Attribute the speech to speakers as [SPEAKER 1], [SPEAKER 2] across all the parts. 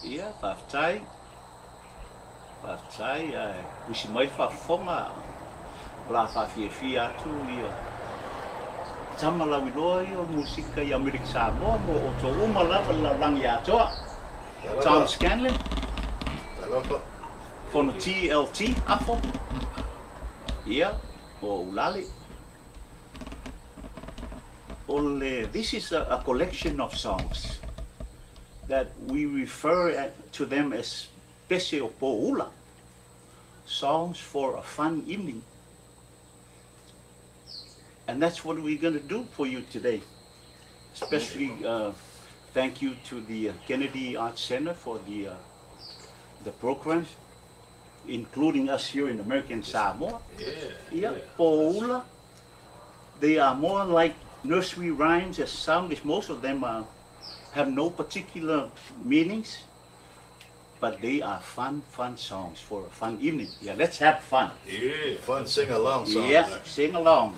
[SPEAKER 1] Ia, whaftai, wisi mai whafonga, la whawhiawhia atu ia. Tama lau iloa i o musika i Amerika Samoa, mo o tō uma lava la rangi atoa. Tom Scanlan, Fonoti Afo, ia, o Ulale. This is a collection of songs that we refer to them as Pese o Po'ula, songs for a fun evening. And that's what we're going to do for you today. Especially thank you to the Kennedy Arts Center for the program, including us here in American Samoa. Yeah, Po'ula. They are more like nursery rhymes as sound as most of them have no particular meanings, but they are fun songs for a fun evening. Yeah, let's have fun.
[SPEAKER 2] Yeah, fun sing-along songs.
[SPEAKER 1] Yeah, sing along.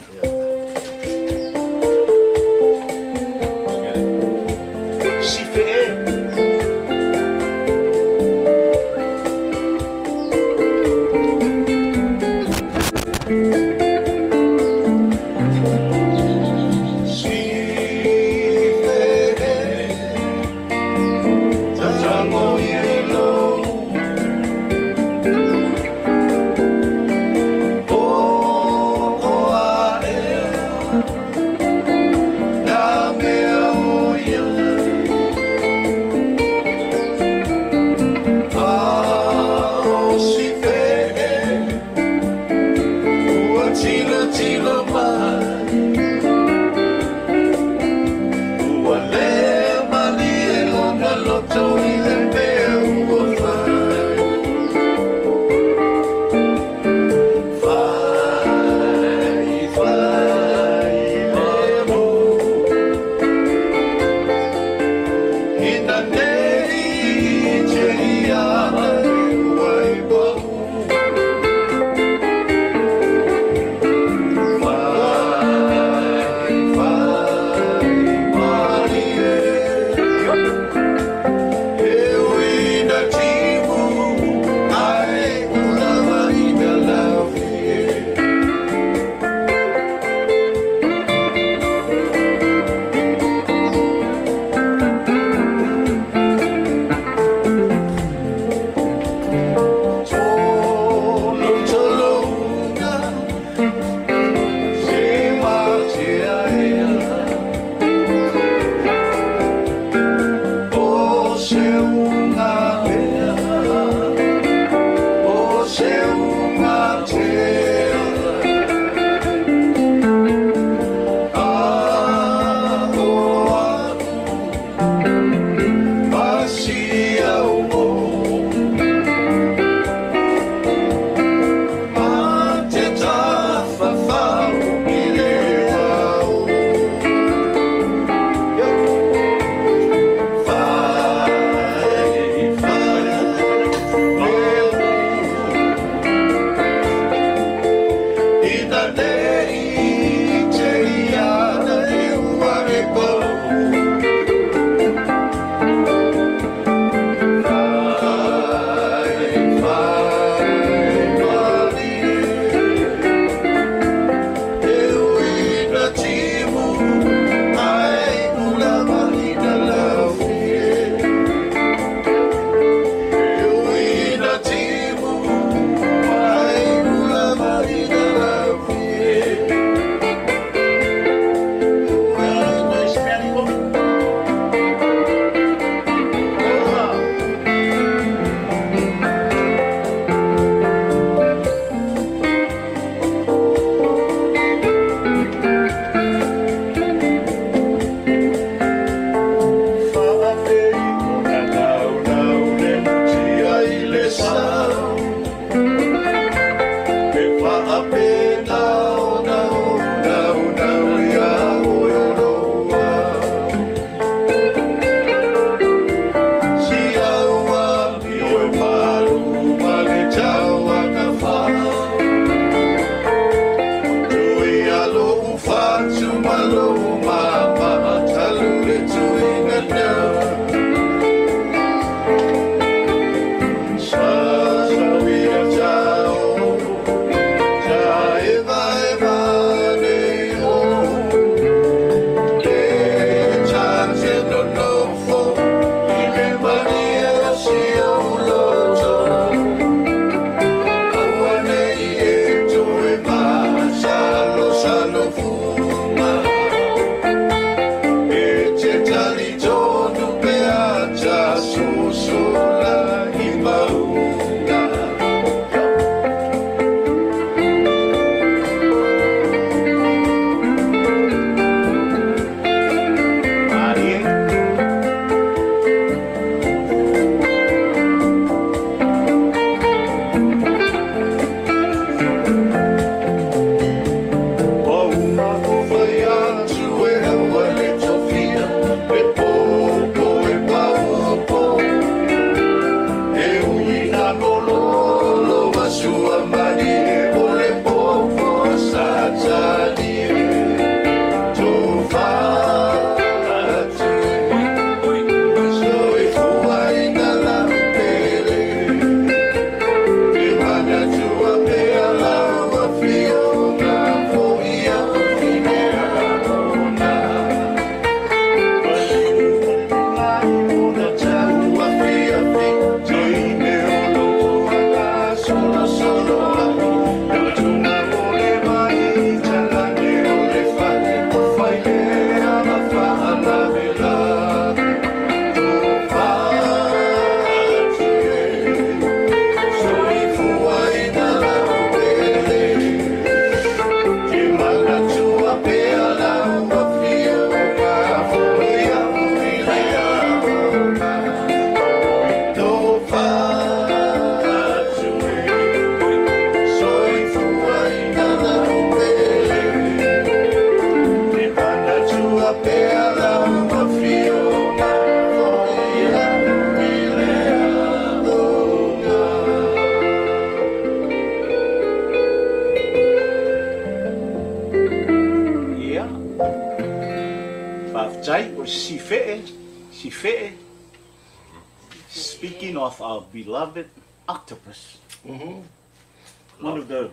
[SPEAKER 1] Speaking of our beloved octopus, one of the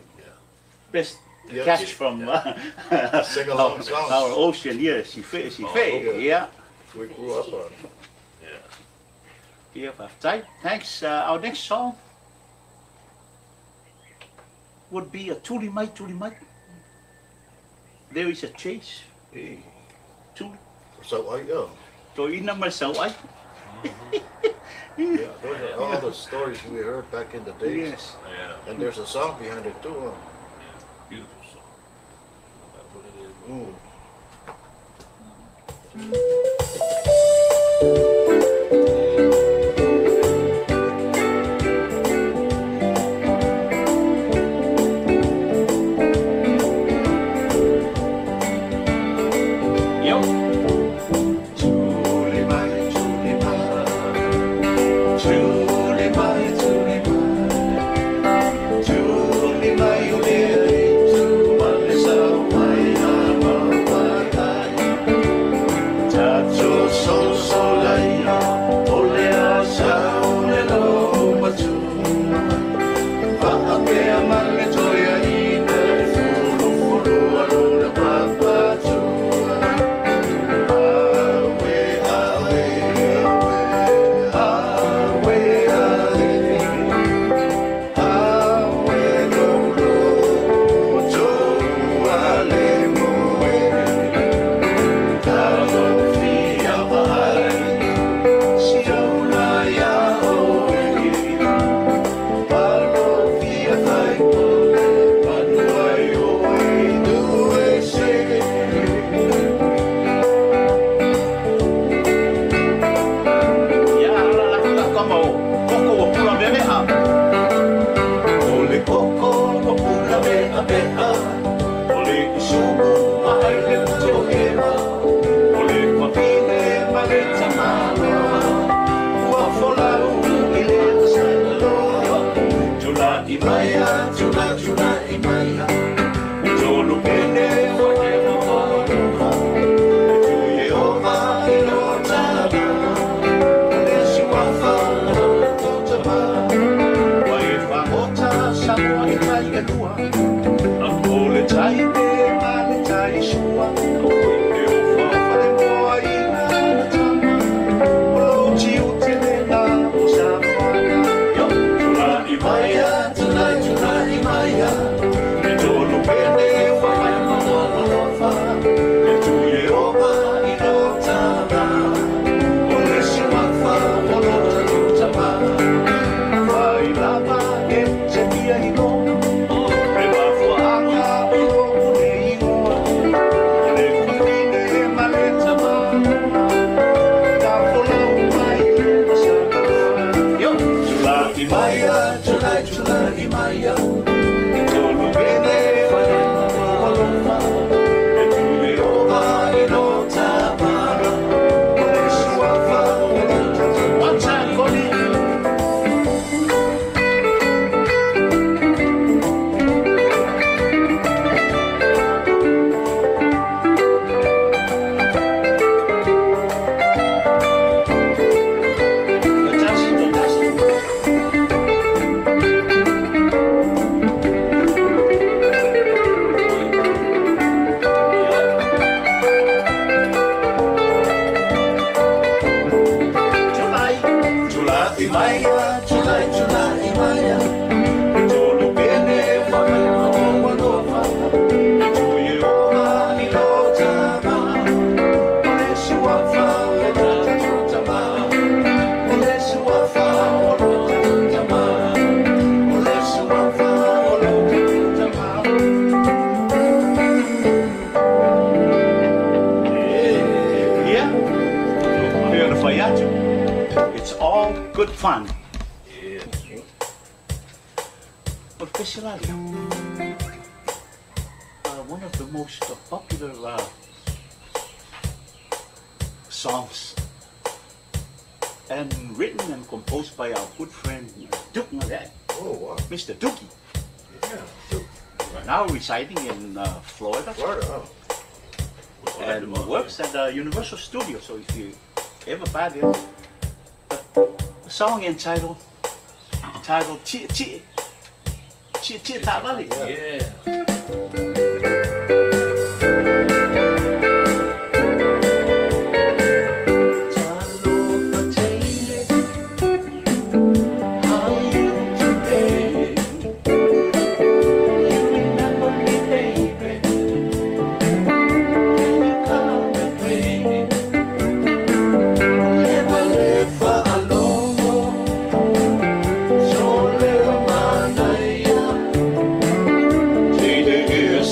[SPEAKER 1] best catch from our ocean here, yeah.
[SPEAKER 2] We grew up on.
[SPEAKER 1] Yeah, thanks. Our next song would be a Tuli Mai. There is a chase. Tuli.
[SPEAKER 2] So I go.
[SPEAKER 1] Toina Masawai.
[SPEAKER 2] Yeah, those are all the stories we heard back in the days.
[SPEAKER 1] Yes.
[SPEAKER 3] Yeah.
[SPEAKER 2] And there's a song behind it too. Huh?
[SPEAKER 3] Beautiful song. That's what it is.
[SPEAKER 2] Mm.
[SPEAKER 4] Imaya,
[SPEAKER 1] It's all good fun.
[SPEAKER 3] Yeah.
[SPEAKER 1] But Pese, one of the most popular songs and written and composed by our good friend Duke,
[SPEAKER 2] Oh, wow.
[SPEAKER 1] Mr. Dookie,
[SPEAKER 2] Yeah.
[SPEAKER 1] now residing in Florida
[SPEAKER 2] Florida, huh?
[SPEAKER 1] and works at the Universal Studio. So if you ever buy it, a song entitled Chi Chi Chi Chi Tabali.
[SPEAKER 3] Yeah.
[SPEAKER 1] Take the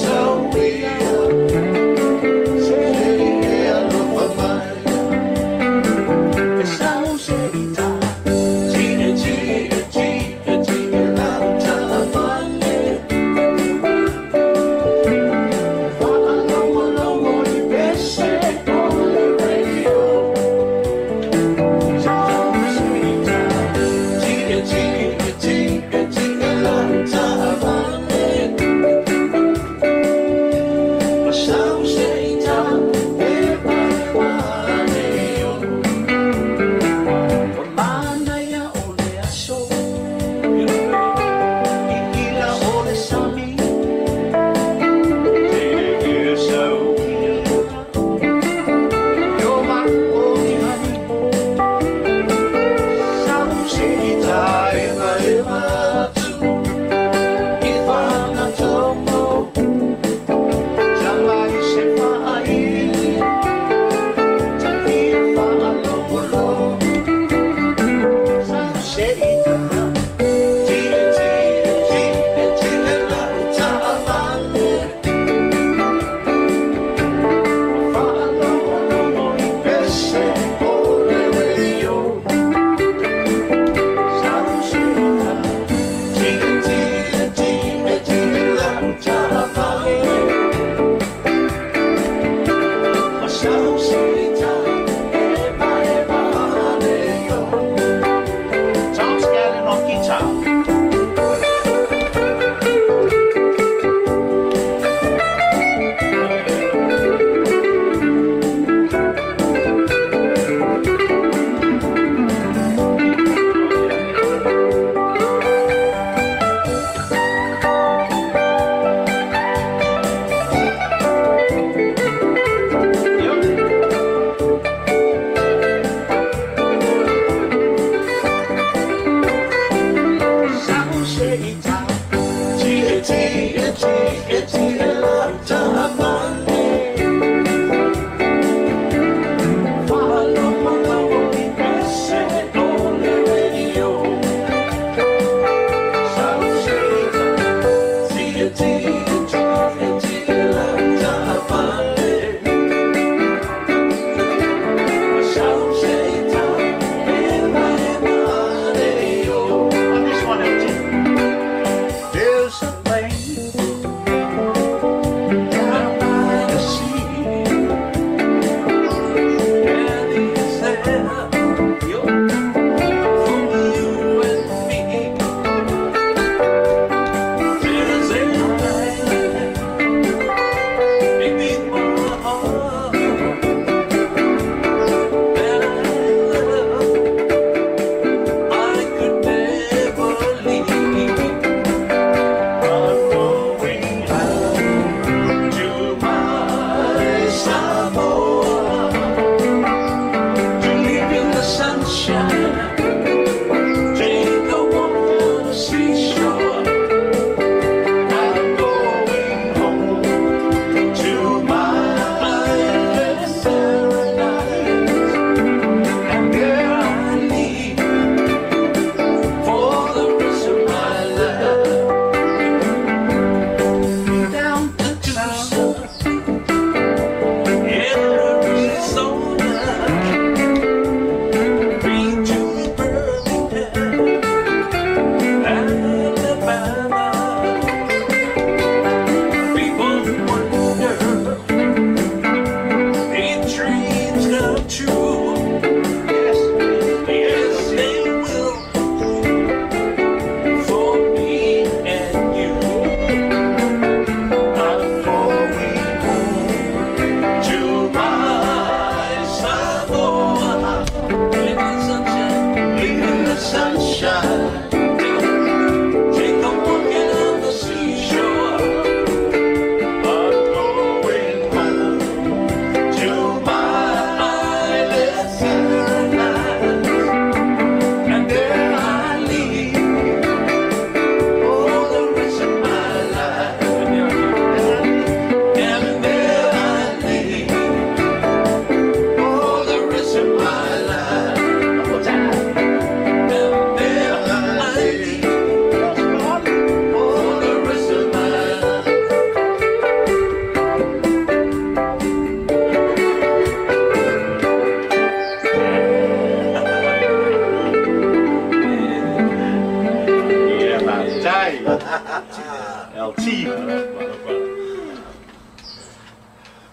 [SPEAKER 1] LT.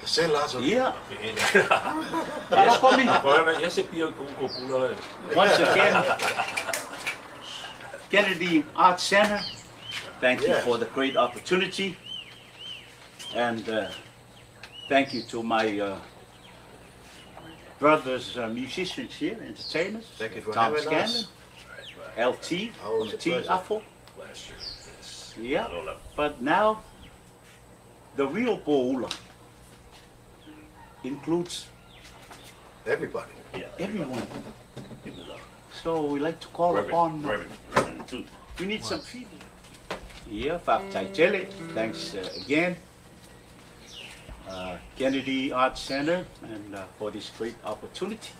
[SPEAKER 2] Say lots of
[SPEAKER 1] Yeah. That's for me. Once again, Kennedy Arts Center, thank you for the great opportunity. And thank you to my brothers, musicians here, entertainers.
[SPEAKER 2] Thank you for
[SPEAKER 1] Tom
[SPEAKER 2] having
[SPEAKER 1] Scanlan,
[SPEAKER 2] us.
[SPEAKER 1] LT,
[SPEAKER 2] Always a
[SPEAKER 1] Fonoti
[SPEAKER 2] pleasure.
[SPEAKER 1] Afo. Yeah, but now the real Po'ula includes
[SPEAKER 2] Everybody.
[SPEAKER 1] everyone. So we like to call upon. We need some feedback. Yeah, Tele, thanks again. Kennedy Arts Center and for this great opportunity.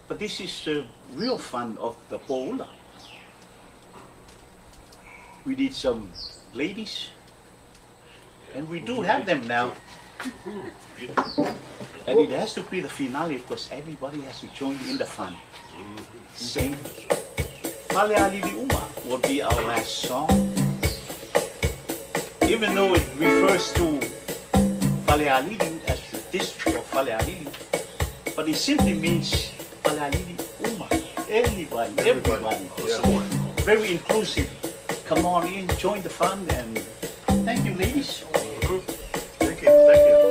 [SPEAKER 1] But this is the real fun of the Po'ula. We need some ladies, and we do have them now. And it has to be the finale because everybody has to join in the fun. Sing. Fale Alili Uma will be our last song. Even though it refers to Fale Alili as the district of Fale Alili, but it simply means Fale Alili Uma. Everybody.
[SPEAKER 2] Yeah.
[SPEAKER 1] Very inclusive. Come on in, join the fun, and thank you, ladies.
[SPEAKER 2] Thank you. Thank you.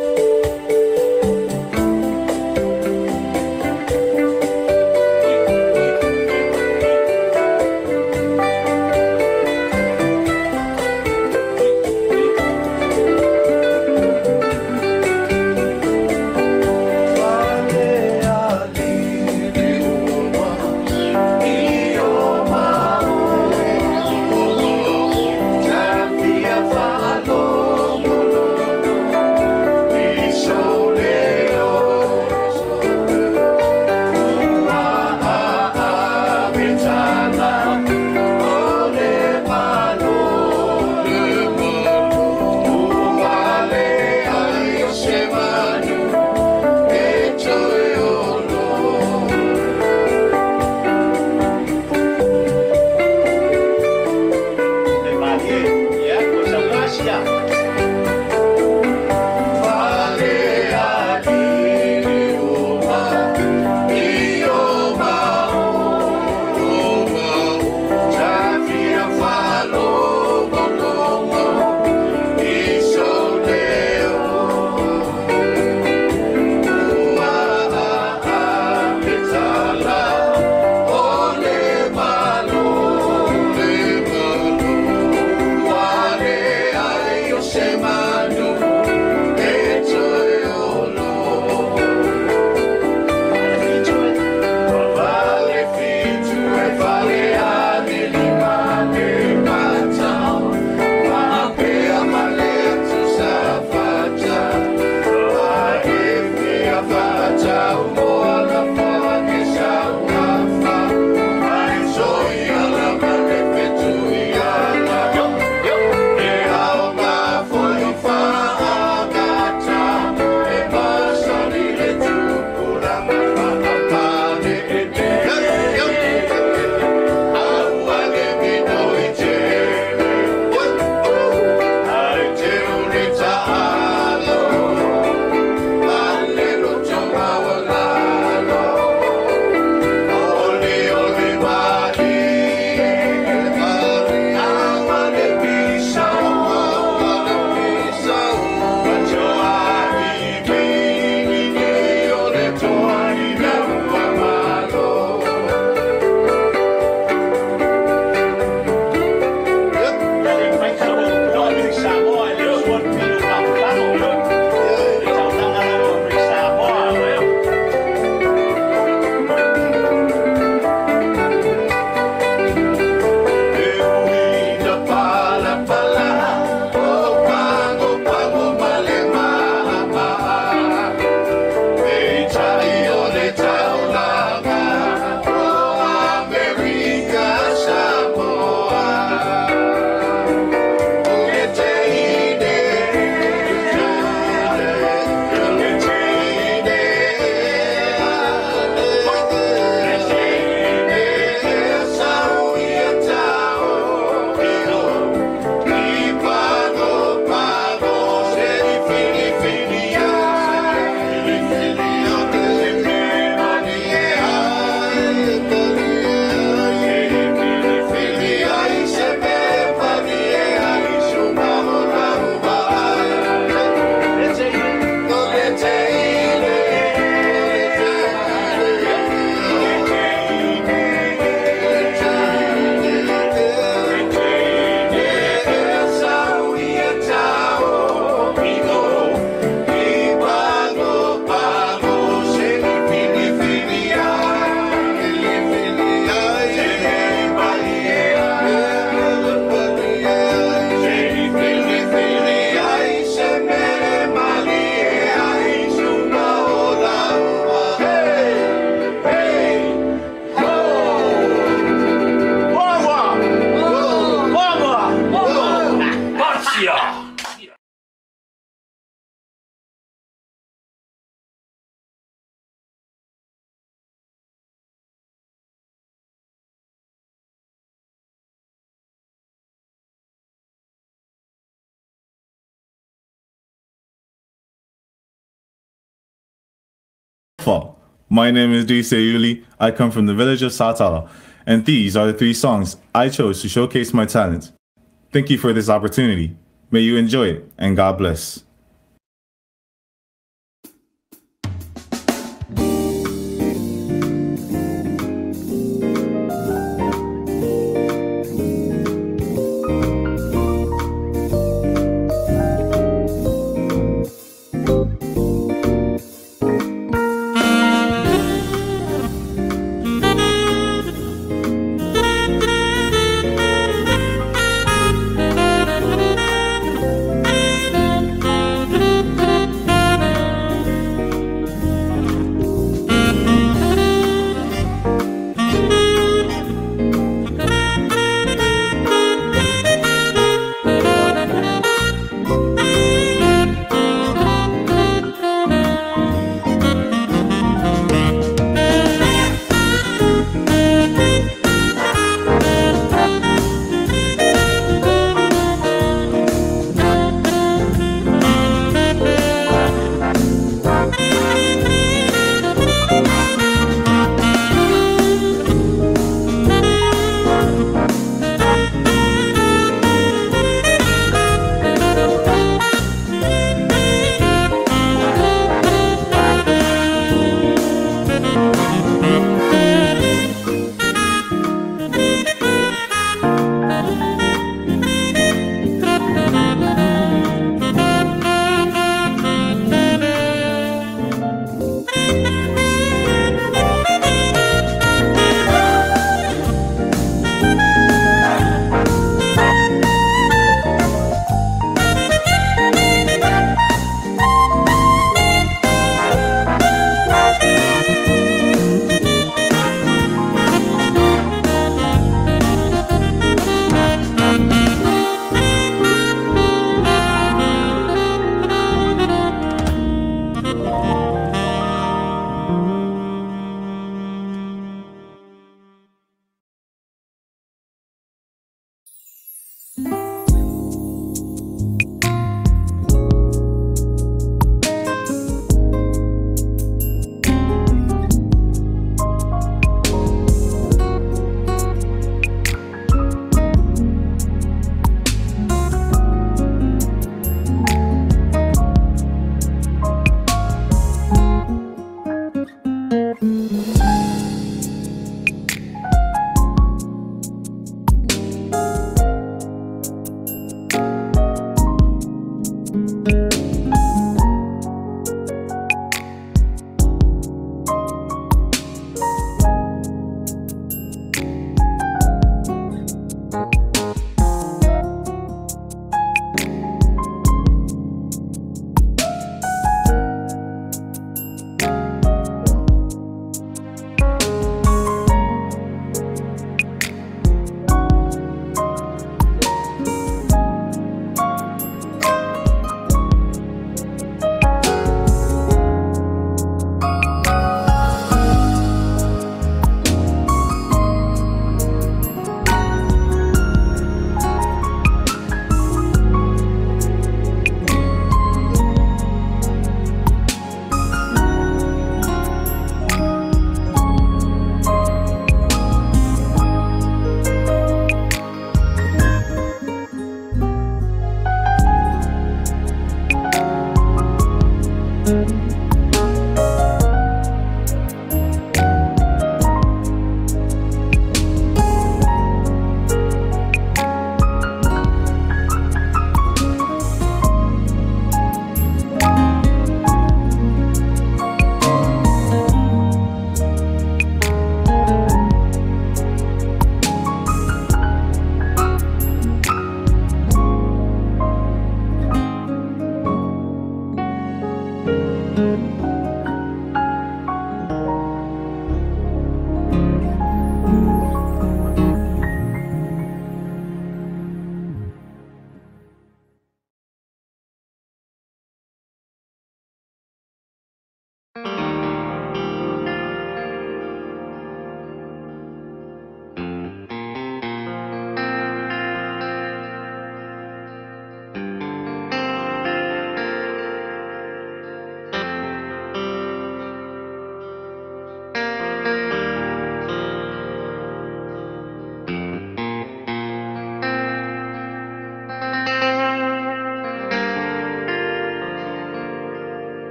[SPEAKER 4] Fall. My name is Dise Yuli. I come from the village of Satala, and these are the 3 songs I chose to showcase my talent. Thank you for this opportunity. May you enjoy it, and God bless.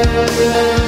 [SPEAKER 5] Ulale.